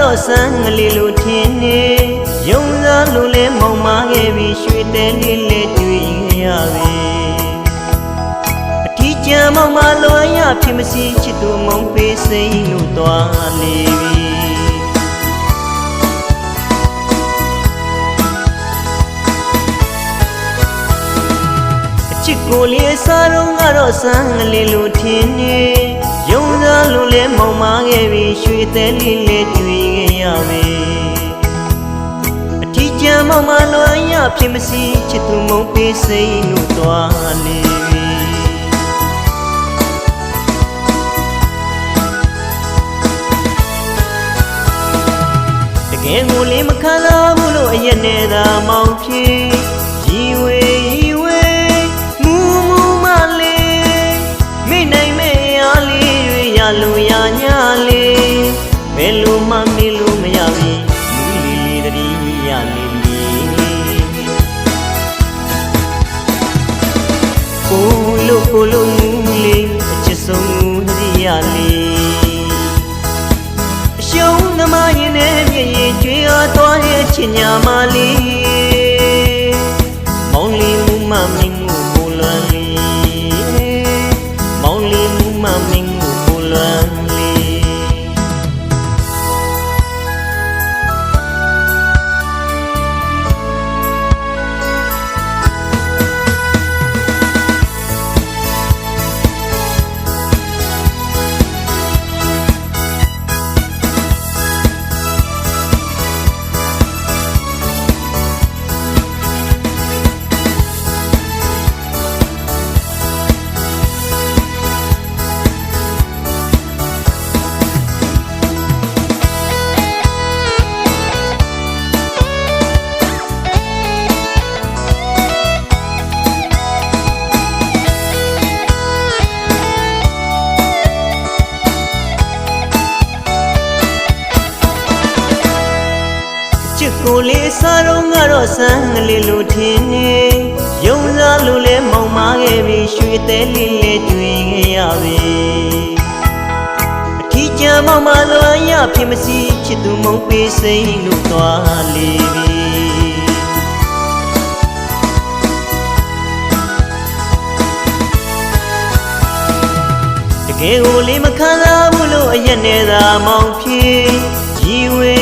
တော့ဆန်းငလေးလိုထင်းနေယုံစားလို့လဲမောင်မာခဲ့ပြီးရွှေတဲလေးလေးတွေ့ရပြီအထီးကျန်မောင်မာလွန်ရဖြစ်မစီချစ်သူမုံပေးစိမ့်လို့သွားလေပြီချစ်ကိုလေးစားတော့ကတော့ဆန်းငလေးလိုထင်းနေယုံစားလို့လဲမောင်မာခဲ့ပြီးရွှေတဲလေးလေးတွေ့ရပြီအထီးကျန်မောင်မာလွန်ရဖြစ်မစီချစ်သူမုံပေးစိမ့်လို့သွားလေပြီတကယ်ကိုလေးမခံစားဘူးလို့အရက်နဲ့သာမောင်ဖြစ်ရီဝေလူရညာလေးဘယ်လိုမှမေးလို့မရပြီလူလေးတည်းရလေးကိုလိုမူလေးအချစ်ဆုံးတည်းရလေးအရှုံးသမားရင်နဲ့မြည်ရင်ကြွေအားသွားရဲ့ချင်ညာမလေးမောင်လေးမူမမင်းကိုကိုလွမ်းလေးမောင်လေးမူမမင်းလွန်လေကိုလေးစားတော့ငါတော့ဆန်းငလေးလိုထင်းနေယုံစားလို့လဲမောင်မာခဲ့ပြီးရွှေတဲလေးလေးတွေ့ရပြီအထီးကျန်မောင်မာလွန်ရဖြစ်မစီချစ်သူမုံပေးစိမ့်လို့သွားလေပြီတကယ်ကိုလေးမခံစားဘူးလို့အရက်နဲ့သာမောင်ဖြစ်ရီဝေ